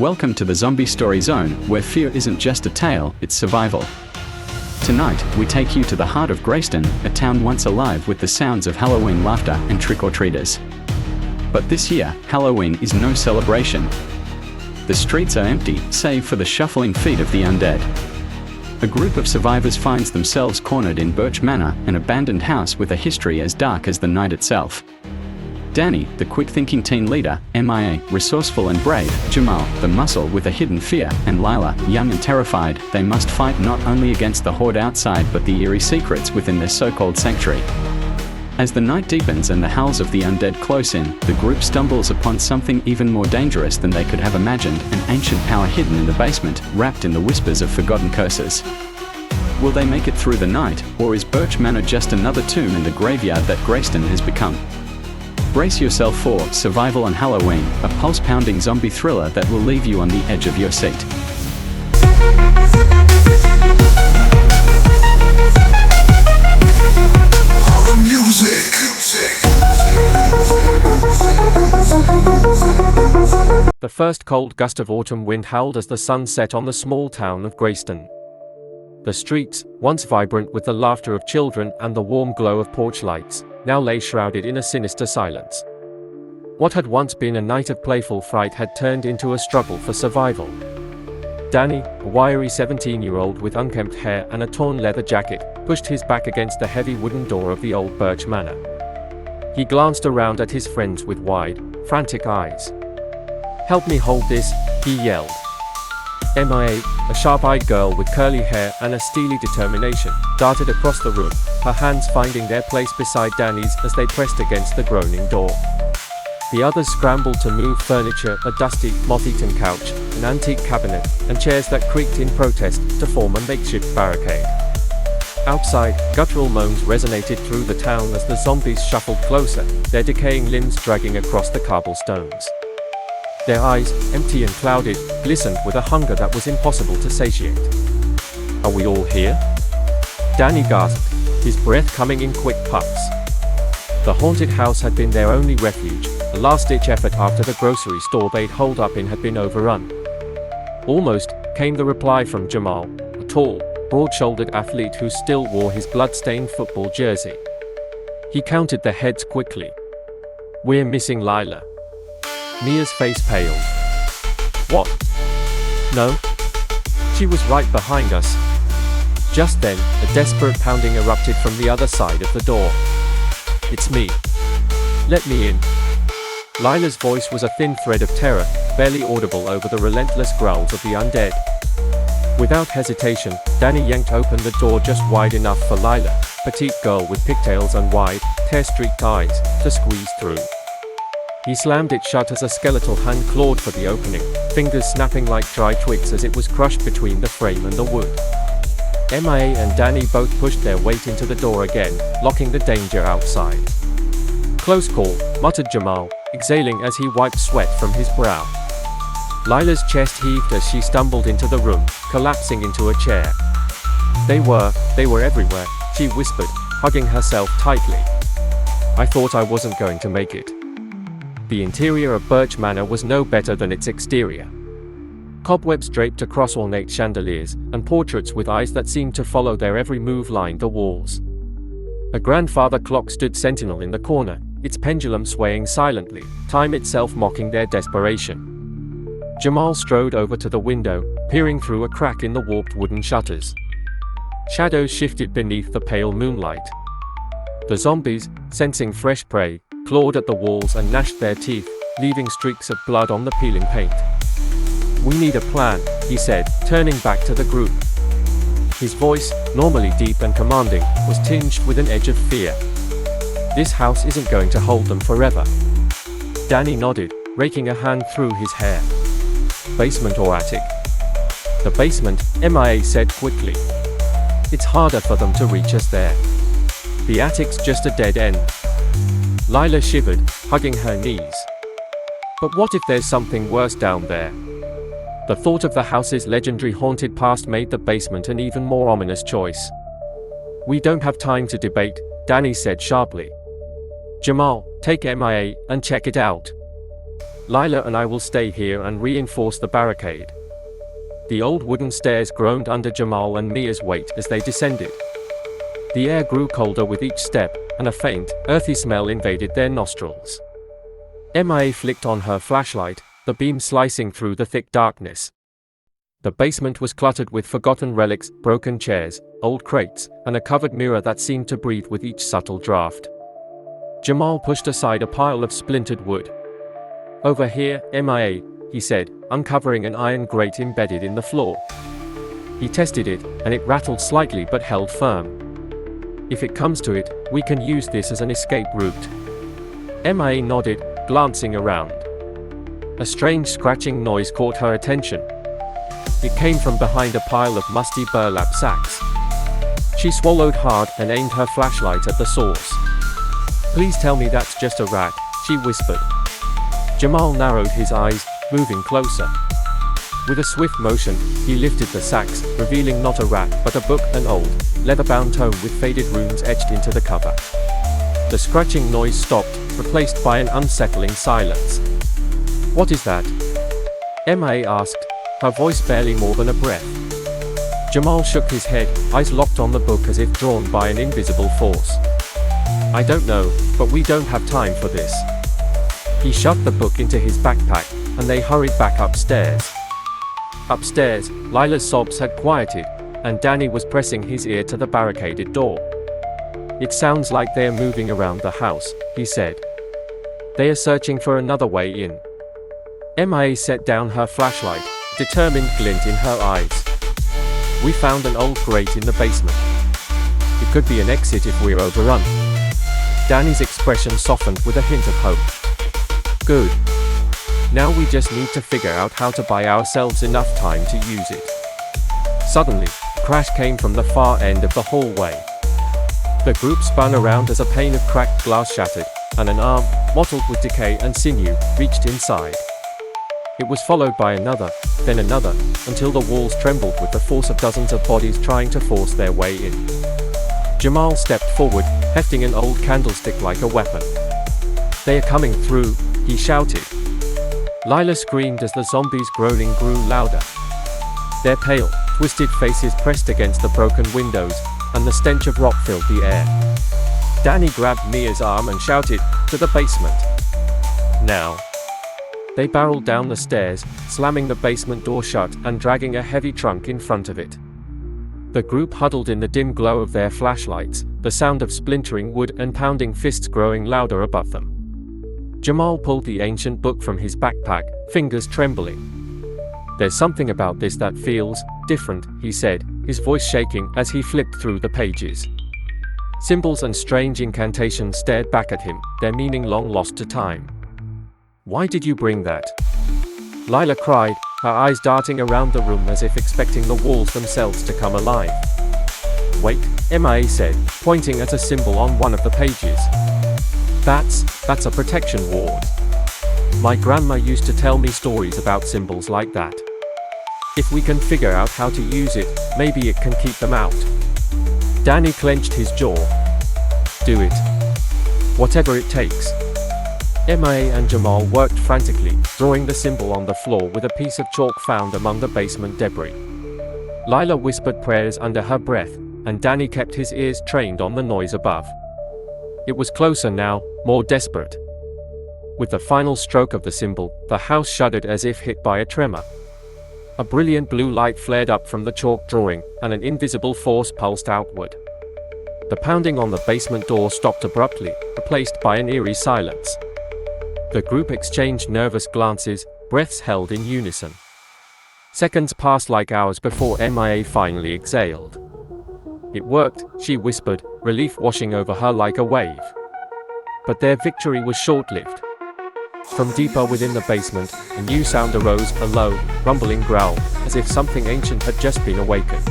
Welcome to the Zombie Story Zone, where fear isn't just a tale, it's survival. Tonight, we take you to the heart of Greystone, a town once alive with the sounds of Halloween laughter and trick-or-treaters. But this year, Halloween is no celebration. The streets are empty, save for the shuffling feet of the undead. A group of survivors finds themselves cornered in Birch Manor, an abandoned house with a history as dark as the night itself. Danny, the quick-thinking teen leader, MIA, resourceful and brave, Jamal, the muscle with a hidden fear, and Lila, young and terrified, they must fight not only against the horde outside but the eerie secrets within their so-called sanctuary. As the night deepens and the howls of the undead close in, the group stumbles upon something even more dangerous than they could have imagined, an ancient power hidden in the basement, wrapped in the whispers of forgotten curses. Will they make it through the night, or is Birch Manor just another tomb in the graveyard that Greystone has become? Brace yourself for Survival on Halloween, a pulse-pounding zombie thriller that will leave you on the edge of your seat. The first cold gust of autumn wind howled as the sun set on the small town of Greystone. The streets, once vibrant with the laughter of children and the warm glow of porch lights, now lay shrouded in a sinister silence. What had once been a night of playful fright had turned into a struggle for survival. Danny, a wiry 17-year-old with unkempt hair and a torn leather jacket, pushed his back against the heavy wooden door of the old Birch Manor. He glanced around at his friends with wide, frantic eyes. "Help me hold this," he yelled. MIA, a sharp-eyed girl with curly hair and a steely determination, darted across the room, her hands finding their place beside Danny's as they pressed against the groaning door. The others scrambled to move furniture, a dusty, moth-eaten couch, an antique cabinet, and chairs that creaked in protest, to form a makeshift barricade. Outside, guttural moans resonated through the town as the zombies shuffled closer, their decaying limbs dragging across the cobblestones. Their eyes, empty and clouded, glistened with a hunger that was impossible to satiate. "Are we all here?" Danny gasped, his breath coming in quick puffs. The haunted house had been their only refuge, a last-ditch effort after the grocery store they'd holed up in had been overrun. "Almost," came the reply from Jamal, a tall, broad-shouldered athlete who still wore his blood-stained football jersey. He counted the heads quickly. "We're missing Lila." Mia's face paled. "What? No? She was right behind us." Just then, a desperate pounding erupted from the other side of the door. "It's me. Let me in." Lila's voice was a thin thread of terror, barely audible over the relentless growls of the undead. Without hesitation, Danny yanked open the door just wide enough for Lila, petite girl with pigtails and wide, tear-streaked eyes, to squeeze through. He slammed it shut as a skeletal hand clawed for the opening, fingers snapping like dry twigs as it was crushed between the frame and the wood. MIA and Danny both pushed their weight into the door again, locking the danger outside. "Close call," muttered Jamal, exhaling as he wiped sweat from his brow. Lila's chest heaved as she stumbled into the room, collapsing into a chair. They were everywhere," she whispered, hugging herself tightly. "I thought I wasn't going to make it." The interior of Birch Manor was no better than its exterior. Cobwebs draped across ornate chandeliers, and portraits with eyes that seemed to follow their every move lined the walls. A grandfather clock stood sentinel in the corner, its pendulum swaying silently, time itself mocking their desperation. Jamal strode over to the window, peering through a crack in the warped wooden shutters. Shadows shifted beneath the pale moonlight. The zombies, sensing fresh prey, clawed at the walls and gnashed their teeth, leaving streaks of blood on the peeling paint. "We need a plan," he said, turning back to the group. His voice, normally deep and commanding, was tinged with an edge of fear. "This house isn't going to hold them forever." Danny nodded, raking a hand through his hair. "Basement or attic?" "The basement," MIA said quickly. "It's harder for them to reach us there. The attic's just a dead end." Lila shivered, hugging her knees. "But what if there's something worse down there?" The thought of the house's legendary haunted past made the basement an even more ominous choice. "We don't have time to debate," Danny said sharply. "Jamal, take MIA and check it out." Lila and I will stay here and reinforce the barricade. The old wooden stairs groaned under Jamal and Mia's weight as they descended. The air grew colder with each step, and a faint, earthy smell invaded their nostrils. Mia flicked on her flashlight, the beam slicing through the thick darkness. The basement was cluttered with forgotten relics, broken chairs, old crates, and a covered mirror that seemed to breathe with each subtle draft. Jamal pushed aside a pile of splintered wood. "Over here, Mia," he said, uncovering an iron grate embedded in the floor. He tested it, and it rattled slightly but held firm. "If it comes to it, we can use this as an escape route." Mia nodded, glancing around. A strange scratching noise caught her attention. It came from behind a pile of musty burlap sacks. She swallowed hard and aimed her flashlight at the source. "Please tell me that's just a rat," she whispered. Jamal narrowed his eyes, moving closer. With a swift motion, he lifted the sacks, revealing not a rat but a book, an old, leather-bound tome with faded runes etched into the cover. The scratching noise stopped, replaced by an unsettling silence. "What is that?" Mia asked, her voice barely more than a breath. Jamal shook his head, eyes locked on the book as if drawn by an invisible force. "I don't know, but we don't have time for this." He shoved the book into his backpack, and they hurried back upstairs. Upstairs, Lila's sobs had quieted, and Danny was pressing his ear to the barricaded door. "It sounds like they are moving around the house," he said. "They are searching for another way in." Mia set down her flashlight, determined glint in her eyes. "We found an old grate in the basement. It could be an exit if we're overrun." Danny's expression softened with a hint of hope. "Good. Now we just need to figure out how to buy ourselves enough time to use it." Suddenly, a crash came from the far end of the hallway. The group spun around as a pane of cracked glass shattered, and an arm, mottled with decay and sinew, reached inside. It was followed by another, then another, until the walls trembled with the force of dozens of bodies trying to force their way in. Jamal stepped forward, hefting an old candlestick like a weapon. "They are coming through," he shouted. Lila screamed as the zombies' groaning grew louder. Their pale, twisted faces pressed against the broken windows, and the stench of rot filled the air. Danny grabbed Mia's arm and shouted, "To the basement! Now!" They barreled down the stairs, slamming the basement door shut and dragging a heavy trunk in front of it. The group huddled in the dim glow of their flashlights, the sound of splintering wood and pounding fists growing louder above them. Jamal pulled the ancient book from his backpack, fingers trembling. "There's something about this that feels different," he said, his voice shaking as he flipped through the pages. Symbols and strange incantations stared back at him, their meaning long lost to time. "Why did you bring that?" Lila cried, her eyes darting around the room as if expecting the walls themselves to come alive. "Wait," Mia said, pointing at a symbol on one of the pages. That's a protection ward. My grandma used to tell me stories about symbols like that. If we can figure out how to use it, maybe it can keep them out." Danny clenched his jaw. "Do it. Whatever it takes." Mia and Jamal worked frantically, drawing the symbol on the floor with a piece of chalk found among the basement debris. Lila whispered prayers under her breath, and Danny kept his ears trained on the noise above. It was closer now, more desperate. With the final stroke of the symbol, the house shuddered as if hit by a tremor. A brilliant blue light flared up from the chalk drawing, and an invisible force pulsed outward. The pounding on the basement door stopped abruptly, replaced by an eerie silence. The group exchanged nervous glances, breaths held in unison. Seconds passed like hours before Mia finally exhaled. "It worked," she whispered, relief washing over her like a wave. But their victory was short-lived. From deeper within the basement, a new sound arose, a low, rumbling growl, as if something ancient had just been awakened.